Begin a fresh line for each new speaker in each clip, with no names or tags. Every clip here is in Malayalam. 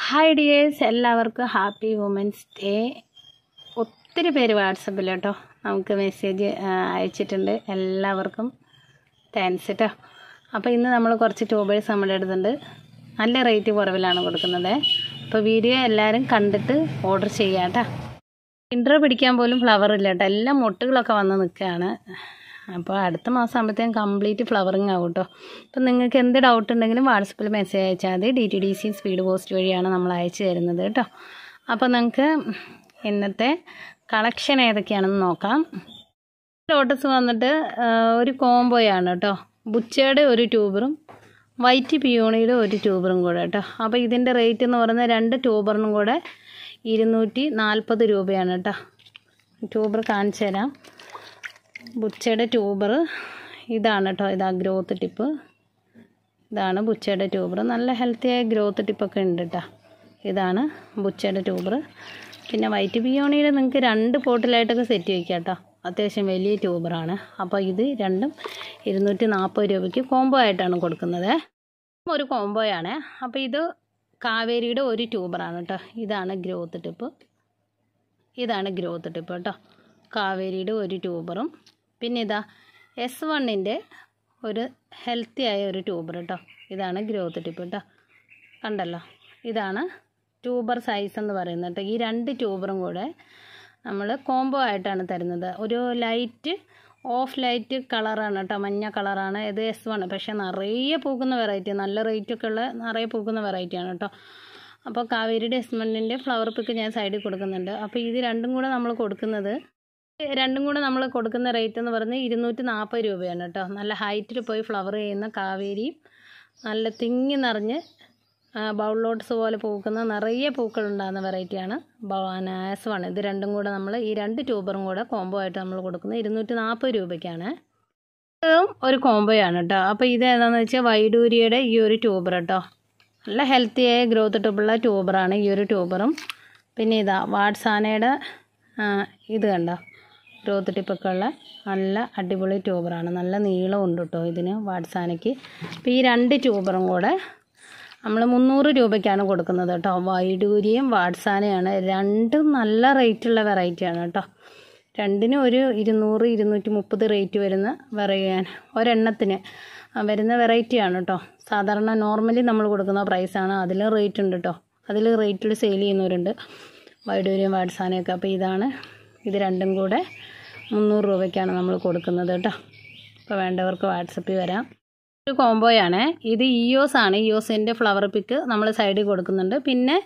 ഹായ് ഡിയേഴ്സ്, എല്ലാവർക്കും ഹാപ്പി വുമൻസ് ഡേ. ഒത്തിരി പേര് വാട്സപ്പിൽ കേട്ടോ നമുക്ക് മെസ്സേജ് അയച്ചിട്ടുണ്ട്. എല്ലാവർക്കും താങ്ക്സ് കേട്ടോ. അപ്പോൾ ഇന്ന് നമ്മൾ കുറച്ച് ട്യൂബേഴ്സ് നമ്മുടെ അടുത്തുണ്ട്. നല്ല റേറ്റ് കുറവിലാണ് കൊടുക്കുന്നത്. അപ്പോൾ വീഡിയോ എല്ലാവരും കണ്ടിട്ട് ഓർഡർ ചെയ്യാം കേട്ടോ. ഇൻട്രോ പിടിക്കാൻ പോലും ഫ്ലവർ ഇല്ല കേട്ടോ, എല്ലാം മൊട്ടുകളൊക്കെ വന്ന് നിൽക്കുകയാണ്. അപ്പോൾ അടുത്ത മാസം ആകുമ്പോഴത്തേക്കും കംപ്ലീറ്റ് ഫ്ലവറിങ് ആവും കേട്ടോ. അപ്പം നിങ്ങൾക്ക് എന്ത് ഡൗട്ട് ഉണ്ടെങ്കിലും വാട്സപ്പിൽ മെസ്സേജ് അയച്ചാൽ മതി. DTDC സ്പീഡ് പോസ്റ്റ് വഴിയാണ് നമ്മൾ അയച്ചു തരുന്നത് കേട്ടോ. അപ്പോൾ നിങ്ങൾക്ക് ഇന്നത്തെ കളക്ഷൻ ഏതൊക്കെയാണെന്ന് നോക്കാം. ലോട്ടസ് വന്നിട്ട് ഒരു കോംബോയാണ് കേട്ടോ. ബുച്ചയുടെ ഒരു ട്യൂബറും വൈറ്റ് പിയോണിയുടെ ഒരു ട്യൂബറും കൂടെ കേട്ടോ. അപ്പോൾ ഇതിൻ്റെ റേറ്റ് എന്ന് പറയുന്നത് 2 ട്യൂബറിനും കൂടെ 240 രൂപയാണ് കേട്ടോ. ട്യൂബർ കാണിച്ചു തരാം. ബുച്ചയുടെ ട്യൂബർ ഇതാണ് കേട്ടോ. ഇതാ ഗ്രോത്ത് ടിപ്പ്, ഇതാണ് ബുച്ചയുടെ ട്യൂബർ. നല്ല ഹെൽത്തിയായ ഗ്രോത്ത് ടിപ്പൊക്കെ ഉണ്ട് കേട്ടോ. ഇതാണ് ബുച്ചയുടെ ട്യൂബർ. പിന്നെ വൈറ്റ് പിയോണിയുടെ നിങ്ങൾക്ക് 2 പോട്ടിലായിട്ടൊക്കെ സെറ്റ് വയ്ക്കാം കേട്ടോ. അത്യാവശ്യം വലിയ ട്യൂബറാണ്. അപ്പോൾ ഇത് രണ്ടും 240 രൂപയ്ക്ക് കോംബോ ആയിട്ടാണ് കൊടുക്കുന്നത്. ഒരു കോംബോയാണ്. അപ്പോൾ ഇത് കാവേരിയുടെ ഒരു ട്യൂബറാണ് കേട്ടോ. ഇതാണ് ഗ്രോത്ത് ടിപ്പ്, ഇതാണ് ഗ്രോത്ത് ടിപ്പ് കേട്ടോ. കാവേരിയുടെ ഒരു ട്യൂബറും പിന്നെ ഇതാ S1ൻ്റെ ഒരു ഹെൽത്തി ആയ ഒരു ട്യൂബർ കേട്ടോ. ഇതാണ് ഗ്രോത്ത് ടിപ്പ് കേട്ടോ. കണ്ടല്ലോ, ഇതാണ് ട്യൂബർ സൈസ് എന്ന് പറയുന്നത് കേട്ടോ. ഈ 2 ട്യൂബറും കൂടെ നമ്മൾ കോംബോ ആയിട്ടാണ് തരുന്നത്. ഒരു ലൈറ്റ് ഓഫ് ലൈറ്റ് കളറാണ് കേട്ടോ, മഞ്ഞ കളറാണ്. ഇത് S1, പക്ഷേ നിറയെ പൂക്കുന്ന വെറൈറ്റി, നല്ല റേറ്റൊക്കെ ഉള്ള നിറയെ പൂക്കുന്ന വെറൈറ്റിയാണ് കേട്ടോ. അപ്പോൾ കാവേരിയുടെ S1ൻ്റെ ഫ്ലവർ പിക്ക് ഞാൻ സൈഡിൽ കൊടുക്കുന്നുണ്ട്. അപ്പോൾ ഇത് രണ്ടും കൂടെ നമ്മൾ കൊടുക്കുന്ന റേറ്റ് എന്ന് പറയുന്നത് 240 രൂപയാണ് കേട്ടോ. നല്ല ഹൈറ്റിൽ പോയി ഫ്ലവർ ചെയ്യുന്ന കാവേരിയും നല്ല തിങ്ങി നിറഞ്ഞ് ബൗൾ ലോട്ടസ് പോലെ പൂക്കുന്ന നിറയെ പൂക്കളുണ്ടാകുന്ന വെറൈറ്റിയാണ് S1. ഇത് രണ്ടും കൂടെ നമ്മൾ ഈ 2 ട്യൂബറും കൂടെ കോംബോ ആയിട്ട് നമ്മൾ കൊടുക്കുന്നത് 240 രൂപയ്ക്കാണ്. ഇതും ഒരു കോംബോയാണ് കേട്ടോ. അപ്പോൾ ഇത് ഏതാണെന്ന് വെച്ചാൽ വൈഡൂര്യയുടെ ഈ ഒരു ട്യൂബർ കേട്ടോ. നല്ല ഹെൽത്തിയായ ഗ്രോത്ത് ടിപ്പുള്ള ട്യൂബറാണ് ഈ ഒരു ട്യൂബറും. പിന്നെ ഇതാ വാട്സാനയുടെ ഇത് കണ്ടോ, ഗ്രോത്ത് ടിപ്പൊക്കെ ഉള്ള നല്ല അടിപൊളി ട്യൂബറാണ്. നല്ല നീളമുണ്ട് കേട്ടോ ഇതിന് വാട്സാനയ്ക്ക്. അപ്പോൾ ഈ 2 ട്യൂബറും കൂടെ നമ്മൾ 300 രൂപയ്ക്കാണ് കൊടുക്കുന്നത് കേട്ടോ. വൈഡൂര്യയും വാട്സാനയാണ്, രണ്ടും നല്ല റേറ്റുള്ള വെറൈറ്റിയാണ് കേട്ടോ. രണ്ടിനും ഒരു 200, 230 റേറ്റ് വരുന്ന ഒരെണ്ണത്തിന് വരുന്ന വെറൈറ്റിയാണ് കേട്ടോ. സാധാരണ നോർമലി നമ്മൾ കൊടുക്കുന്ന പ്രൈസാണ്. അതിലും റേറ്റ് ഉണ്ട് കേട്ടോ. അതിൽ റേറ്റിൽ സെയിൽ ചെയ്യുന്നവരുണ്ട്, വൈഡൂര്യം വാട്സാനയൊക്കെ. അപ്പോൾ ഇത് രണ്ടും കൂടെ 300 രൂപയ്ക്കാണ് നമ്മൾ കൊടുക്കുന്നത് കേട്ടോ. അപ്പോൾ വേണ്ടവർക്ക് വാട്സപ്പിൽ വരാം. ഒരു കോംബോയാണ്. ഇത് ഇയോസ് ആണ്. ഇയോസിൻ്റെ ഫ്ലവർ പിക്ക് നമ്മൾ സൈഡിൽ കൊടുക്കുന്നുണ്ട്. പിന്നെ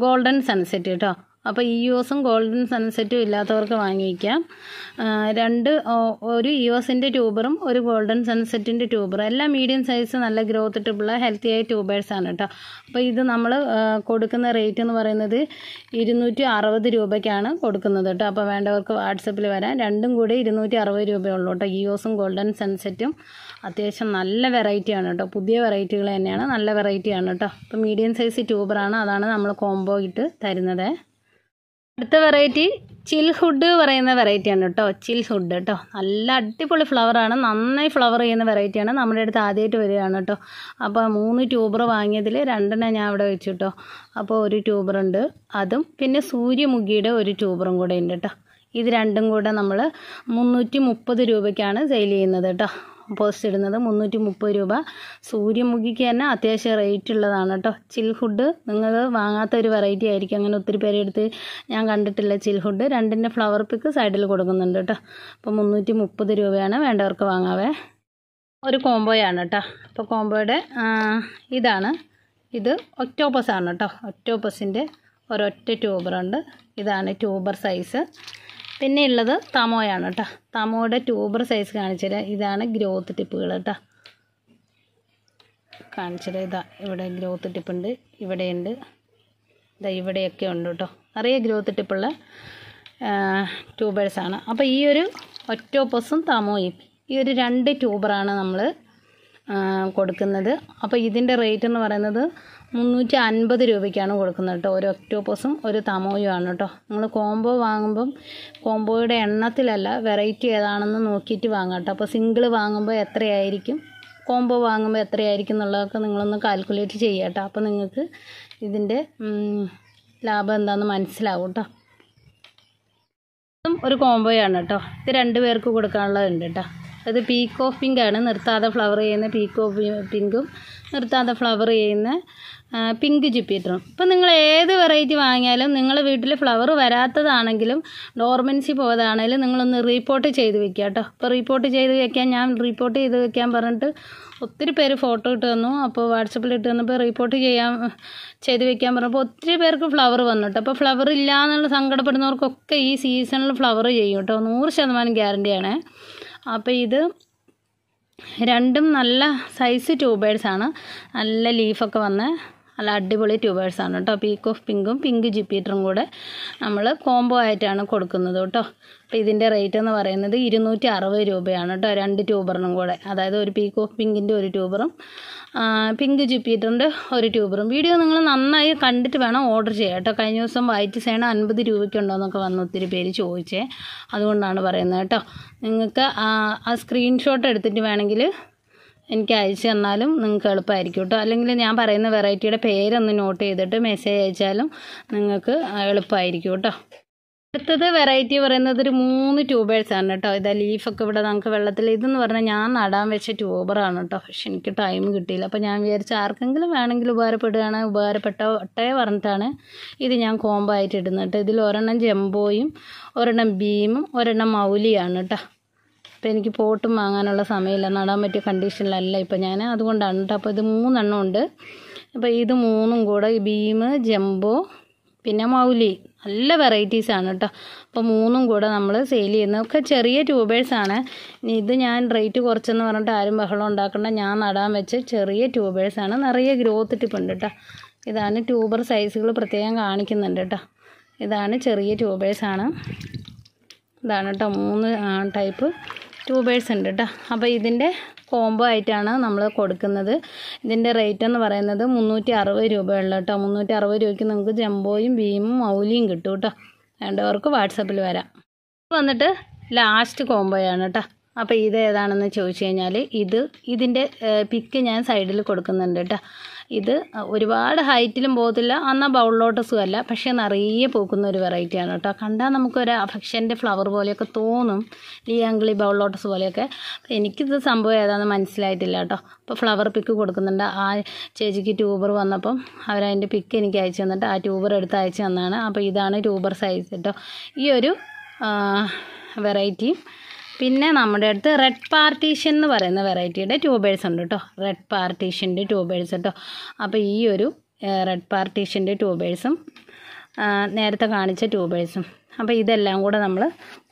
ഗോൾഡൻ സൺസെറ്റ് കേട്ടോ. അപ്പോൾ ഇയോസും ഗോൾഡൻ സൺസെറ്റും ഇല്ലാത്തവർക്ക് വാങ്ങി വയ്ക്കാം. ഒരു ഇയോസിൻ്റെ ട്യൂബറും ഒരു ഗോൾഡൻ സൺസെറ്റിൻ്റെ ട്യൂബറും എല്ലാം മീഡിയം സൈസ് നല്ല ഗ്രോത്ത് ടിപ്പുള്ള ഹെൽത്തിയായ ട്യൂബേഴ്സാണ് കേട്ടോ. അപ്പോൾ ഇത് നമ്മൾ കൊടുക്കുന്ന റേറ്റ് എന്ന് പറയുന്നത് 260 രൂപയ്ക്കാണ് കൊടുക്കുന്നത് കേട്ടോ. അപ്പോൾ വേണ്ടവർക്ക് വാട്സപ്പിൽ വരാം. രണ്ടും കൂടി 260 രൂപയുള്ളൂ കേട്ടോ. ഇയോസും ഗോൾഡൻ സൺസെറ്റും അത്യാവശ്യം നല്ല വെറൈറ്റിയാണ് കേട്ടോ. പുതിയ വെറൈറ്റികൾ തന്നെയാണ്, നല്ല വെറൈറ്റിയാണ് കേട്ടോ. അപ്പോൾ മീഡിയം സൈസ് ട്യൂബറാണ്, അതാണ് നമ്മൾ കോംബോ ഇട്ട് തരുന്നത്. അടുത്ത വെറൈറ്റി ചിൽ ഹുഡ് പറയുന്ന വെറൈറ്റിയാണ് കേട്ടോ. ചിൽ ഹുഡ് കേട്ടോ, നല്ല അടിപൊളി ഫ്ലവറാണ്, നന്നായി ഫ്ലവർ ചെയ്യുന്ന വെറൈറ്റിയാണ്. നമ്മുടെ അടുത്ത് ആദ്യമായിട്ട് വരികയാണ് കേട്ടോ. അപ്പോൾ 3 ട്യൂബർ വാങ്ങിയതിൽ 2 ഞാൻ ഇവിടെ വെച്ചു കേട്ടോ. അപ്പോൾ ഒരു ട്യൂബറുണ്ട്, അതും പിന്നെ സൂര്യമുഖിയുടെ ഒരു ട്യൂബറും കൂടെ ഉണ്ട് കേട്ടോ. ഇത് രണ്ടും കൂടെ നമ്മൾ 330 രൂപയ്ക്കാണ് സെയിൽ ചെയ്യുന്നത് കേട്ടോ. പോസ്റ്റ് ഇടുന്നത് 330 രൂപ. സൂര്യമുഖിക്ക് തന്നെ അത്യാവശ്യം റേറ്റ് ഉള്ളതാണ് കേട്ടോ. ചിൽ ഹുഡ് നിങ്ങൾ വാങ്ങാത്ത ഒരു വെറൈറ്റി ആയിരിക്കും, അങ്ങനെ ഒത്തിരി പേരെടുത്ത് ഞാൻ കണ്ടിട്ടില്ല. ചിൽ ഹുഡ് 2ൻ്റെ ഫ്ലവർ പിക്ക് സൈഡിൽ കൊടുക്കുന്നുണ്ട് കേട്ടോ. അപ്പോൾ 330 രൂപയാണ്, വേണ്ടവർക്ക് വാങ്ങാവേ. ഒരു കോംബോയാണ് കേട്ടോ. അപ്പോൾ കോംബോയുടെ ഇത് ഒക്ടോപ്പസ് ആണ് കേട്ടോ. ഒക്ടോപ്പസിൻ്റെ ഒരൊറ്റ ട്യൂബറുണ്ട്. ഇതാണ് ട്യൂബർ സൈസ്. പിന്നെ ഉള്ളത് തമോയാണ് കേട്ടോ. തമോയുടെ ട്യൂബർ സൈസ് കാണിച്ചത് ഇതാണ് ഗ്രോത്ത് ടിപ്പുകൾ കേട്ടോ. കാണിച്ചത് ഇതാ, ഇവിടെ ഗ്രോത്ത് ടിപ്പുണ്ട്, ഇവിടെയുണ്ട്, ഇതാ ഇവിടെയൊക്കെ ഉണ്ട് കേട്ടോ. നിറയെ ഗ്രോത്ത് ടിപ്പുള്ള ട്യൂബേഴ്സാണ്. അപ്പോൾ ഈ ഒരു ഒക്ടോപ്പസും തമോയും ഈ ഒരു 2 ട്യൂബറാണ് നമ്മൾ കൊടുക്കുന്നത്. അപ്പോൾ ഇതിൻ്റെ റേറ്റ് എന്ന് പറയുന്നത് 350 രൂപയ്ക്കാണ് കൊടുക്കുന്നത് കേട്ടോ. ഒരു ഒക്ടോപ്പസും ഒരു തമോയും ആണ് കേട്ടോ. നിങ്ങൾ കോംബോ വാങ്ങുമ്പം കോംബോയുടെ എണ്ണത്തിലല്ല, വെറൈറ്റി ഏതാണെന്ന് നോക്കിയിട്ട് വാങ്ങാം കേട്ടോ. അപ്പോൾ സിംഗിൾ വാങ്ങുമ്പോൾ എത്രയായിരിക്കും, കോംബോ വാങ്ങുമ്പോൾ എത്രയായിരിക്കും എന്നുള്ളതൊക്കെ നിങ്ങളൊന്ന് കാൽക്കുലേറ്റ് ചെയ്യുക കേട്ടോ. അപ്പോൾ നിങ്ങൾക്ക് ഇതിൻ്റെ ലാഭം എന്താണെന്ന് മനസ്സിലാവും കേട്ടോ. ഇതും ഒരു കോംബോയാണ് കേട്ടോ. ഇത് 2 പേർക്ക് കൊടുക്കാനുള്ളതുണ്ട് കേട്ടോ. അത് പീക്ക് ഓഫ് പിങ്ക് ആണ്, നിർത്താതെ ഫ്ലവർ ചെയ്യുന്ന പീക്ക് ഓഫ് പിങ്കും നിർത്താതെ ഫ്ലവർ ചെയ്യുന്ന പിങ്ക് ജുപ്പിറ്ററും. ഇപ്പം നിങ്ങൾ ഏത് വെറൈറ്റി വാങ്ങിയാലും നിങ്ങൾ വീട്ടിൽ ഫ്ലവർ വരാത്തതാണെങ്കിലും ഡോർമെൻസി പോയതാണെങ്കിലും നിങ്ങളൊന്ന് റിപ്പോർട്ട് ചെയ്ത് വെക്കുക കേട്ടോ. ഇപ്പോൾ റിപ്പോർട്ട് ചെയ്ത് വെക്കാൻ ഞാൻ റിപ്പോർട്ട് ചെയ്ത് വെക്കാൻ പറഞ്ഞിട്ട് ഒത്തിരി പേര് ഫോട്ടോ ഇട്ട് തന്നു. അപ്പോൾ വാട്സപ്പിൽ ഇട്ട് തന്നപ്പോൾ റിപ്പോർട്ട് ചെയ്ത് വെക്കാൻ പറഞ്ഞപ്പോൾ ഒത്തിരി പേർക്ക് ഫ്ലവർ വന്നു കേട്ടോ. അപ്പോൾ ഫ്ലവർ ഇല്ല എന്നുള്ള സങ്കടപ്പെടുന്നവർക്കൊക്കെ ഈ സീസണിൽ ഫ്ലവർ ചെയ്യും കേട്ടോ. 100% ഗ്യാരണ്ടിയാണ്. അപ്പോൾ ഇത് രണ്ടും നല്ല സൈസ് ട്യൂബേഴ്സാണ്. നല്ല ലീഫൊക്കെ വന്ന് നല്ല അടിപൊളി ട്യൂബേഴ്സാണ് കേട്ടോ. പീക്ക് ഓഫ് പിങ്കും പിങ്ക് ജുപ്പിറ്ററും കൂടെ നമ്മൾ കോംബോ ആയിട്ടാണ് കൊടുക്കുന്നത് കേട്ടോ. അപ്പോൾ ഇതിൻ്റെ റേറ്റ് എന്ന് പറയുന്നത് 260 രൂപയാണ് കേട്ടോ. 2 ട്യൂബറിനും കൂടെ, അതായത് ഒരു പീക്ക് ഓഫ് പിങ്കിൻ്റെ ഒരു ട്യൂബറും പിങ്ക് ജുപ്പിറ്ററിൻ്റെ ഒരു ട്യൂബറും. വീഡിയോ നിങ്ങൾ നന്നായി കണ്ടിട്ട് വേണം ഓർഡർ ചെയ്യാം കേട്ടോ. കഴിഞ്ഞ ദിവസം വൈറ്റ് സൈഡ് 50 രൂപയ്ക്കുണ്ടോ എന്നൊക്കെ വന്ന് ഒത്തിരി പേര് ചോദിച്ചേ, അതുകൊണ്ടാണ് പറയുന്നത് കേട്ടോ. നിങ്ങൾക്ക് ആ സ്ക്രീൻഷോട്ട് എടുത്തിട്ട് വേണമെങ്കിൽ എനിക്ക് അയച്ചു തന്നാലും നിങ്ങൾക്ക് എളുപ്പമായിരിക്കും കേട്ടോ. അല്ലെങ്കിൽ ഞാൻ പറയുന്ന വെറൈറ്റിയുടെ പേരൊന്ന് നോട്ട് ചെയ്തിട്ട് മെസ്സേജ് അയച്ചാലും നിങ്ങൾക്ക് എളുപ്പമായിരിക്കും കേട്ടോ. അടുത്തത് വെറൈറ്റി പറയുന്നത് ഒരു 3 ട്യൂബേഴ്സാണ് കേട്ടോ. ഇതാ ലീഫൊക്കെ ഇവിടെ നമുക്ക് വെള്ളത്തിൽ, ഇതെന്ന് പറഞ്ഞാൽ ഞാൻ നടാൻ വെച്ച ട്യൂബറാണ് കേട്ടോ. പക്ഷെ എനിക്ക് ടൈം കിട്ടിയില്ല. അപ്പോൾ ഞാൻ വിചാരിച്ച ആർക്കെങ്കിലും വേണമെങ്കിൽ ഉപകാരപ്പെട്ടെ പറഞ്ഞിട്ടാണ് ഇത് ഞാൻ കോംബോ ആയിട്ട് ഇടുന്നത് കേട്ടോ. ഇതിൽ ഒരെണ്ണം ജംബോയും ഒരെണ്ണം ബീമും ഒരെണ്ണം മൗലിയാണ് കേട്ടോ. അപ്പോൾ എനിക്ക് പോട്ടും വാങ്ങാനുള്ള സമയമില്ല, നടാൻ പറ്റിയ കണ്ടീഷനിലല്ല ഇപ്പോൾ ഞാൻ, അതുകൊണ്ടാണ് കേട്ടോ. അപ്പോൾ ഇത് 3 എണ്ണം ഉണ്ട്. അപ്പോൾ ഇത് 3ഉം കൂടെ ബീം, ജംബോ പിന്നെ മൗലി നല്ല വെറൈറ്റീസാണ് കേട്ടോ. അപ്പോൾ 3ഉം കൂടെ നമ്മൾ സെയിൽ ചെയ്യുന്നതൊക്കെ ചെറിയ ട്യൂബേഴ്സാണ്. ഇത് ഞാൻ റേറ്റ് കുറച്ചെന്ന് പറഞ്ഞിട്ട് ആരും ബഹളം ഉണ്ടാക്കേണ്ട. ഞാൻ നടാൻ വെച്ച് ചെറിയ ട്യൂബേഴ്സാണ്. നിറയെ ഗ്രോത്ത് ടിപ്പുണ്ട് കേട്ടോ. ഇതാണ് ട്യൂബർ സൈസുകൾ പ്രത്യേകം കാണിക്കുന്നുണ്ട് കേട്ടോ. ഇതാണ് ചെറിയ ട്യൂബേഴ്സാണ്. ഇതാണ് കേട്ടോ 3 ടൈപ്പ് ട്യൂബേഴ്സ് ഉണ്ട് കേട്ടോ. അപ്പോൾ ഇതിൻ്റെ കോംബോ ആയിട്ടാണ് നമ്മൾ കൊടുക്കുന്നത്. ഇതിൻ്റെ റേറ്റ് എന്ന് പറയുന്നത് 360 രൂപയുള്ള കേട്ടോ. 360 രൂപയ്ക്ക് നിങ്ങൾക്ക് ജംബോയും ബീമും മൗലിയും കിട്ടും കേട്ടോ. വേണ്ടവർക്ക് വാട്സപ്പിൽ വരാം. വന്നിട്ട് ലാസ്റ്റ് കോംബോയാണ് കേട്ടോ. അപ്പോൾ ഇത് ഏതാണെന്ന് ചോദിച്ചു കഴിഞ്ഞാൽ ഇതിൻ്റെ പിക്ക് ഞാൻ സൈഡിൽ കൊടുക്കുന്നുണ്ട് കേട്ടോ. ഇത് ഒരുപാട് ഹൈറ്റിലും പോകത്തില്ല, എന്നാൽ ബൗൾ ലോട്ടസും അല്ല, പക്ഷേ നിറയെ പൂക്കുന്ന ഒരു വെറൈറ്റിയാണ് കേട്ടോ. കണ്ടാൽ നമുക്കൊരു അഫക്ഷൻ്റെ ഫ്ലവർ പോലെയൊക്കെ തോന്നും, ലിയാംഗ്ലി ബൗൾ ലോട്ടസ് പോലെയൊക്കെ. അപ്പോൾ എനിക്കിത് സംഭവം ഏതാണെന്ന് മനസ്സിലായിട്ടില്ല കേട്ടോ. അപ്പോൾ ഫ്ലവർ പിക്ക് കൊടുക്കുന്നുണ്ട്. ആ ചേച്ചിക്ക് ട്യൂബർ വന്നപ്പം അവരതിൻ്റെ പിക്ക് എനിക്ക് അയച്ചു തന്നിട്ട് ആ ട്യൂബർ എടുത്ത് അയച്ചു തന്നാണ്. അപ്പോൾ ഇതാണ് ട്യൂബർ സൈസ് കേട്ടോ. ഈ ഒരു വെറൈറ്റിയും പിന്നെ നമ്മുടെ അടുത്ത് റെഡ് പാർട്ടീഷൻ എന്ന് പറയുന്ന വെറൈറ്റിയുടെ ട്യൂബേഴ്സ് ഉണ്ട് കേട്ടോ. റെഡ് പാർട്ടീഷൻ്റെ ട്യൂബേഴ്സ് കേട്ടോ. അപ്പോൾ ഈ ഒരു റെഡ് പാർട്ടീഷൻ്റെ ട്യൂബേഴ്സും നേരത്തെ കാണിച്ച ട്യൂബേഴ്സും, അപ്പോൾ ഇതെല്ലാം കൂടെ നമ്മൾ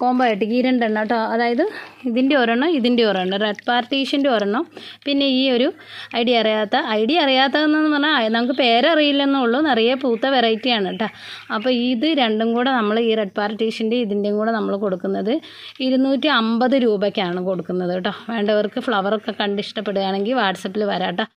കോംബോ ആയിട്ട് ഈ 2 എണ്ണം കേട്ടോ. അതായത് ഇതിൻ്റെ ഒരെണ്ണം റെഡ് പാർട്ടീഷൻ്റെ ഒരെണ്ണം, പിന്നെ ഈ ഒരു ഐഡിയ അറിയാത്തതെന്ന് പറഞ്ഞാൽ നമുക്ക് പേരറിയില്ലെന്നേ ഉള്ളൂ, നിറയെ പൂത്ത വെറൈറ്റിയാണ് കേട്ടോ. അപ്പോൾ ഇത് 2ഉം കൂടെ നമ്മൾ ഈ റെഡ് പാർട്ടീഷൻ്റെ ഇതിൻ്റെയും കൂടെ നമ്മൾ കൊടുക്കുന്നത് 250 രൂപയ്ക്കാണ് കൊടുക്കുന്നത് കേട്ടോ. വേണ്ടവർക്ക് ഫ്ലവറൊക്കെ കണ്ട് ഇഷ്ടപ്പെടുകയാണെങ്കിൽ വാട്സപ്പിൽ വരാം കേട്ടോ.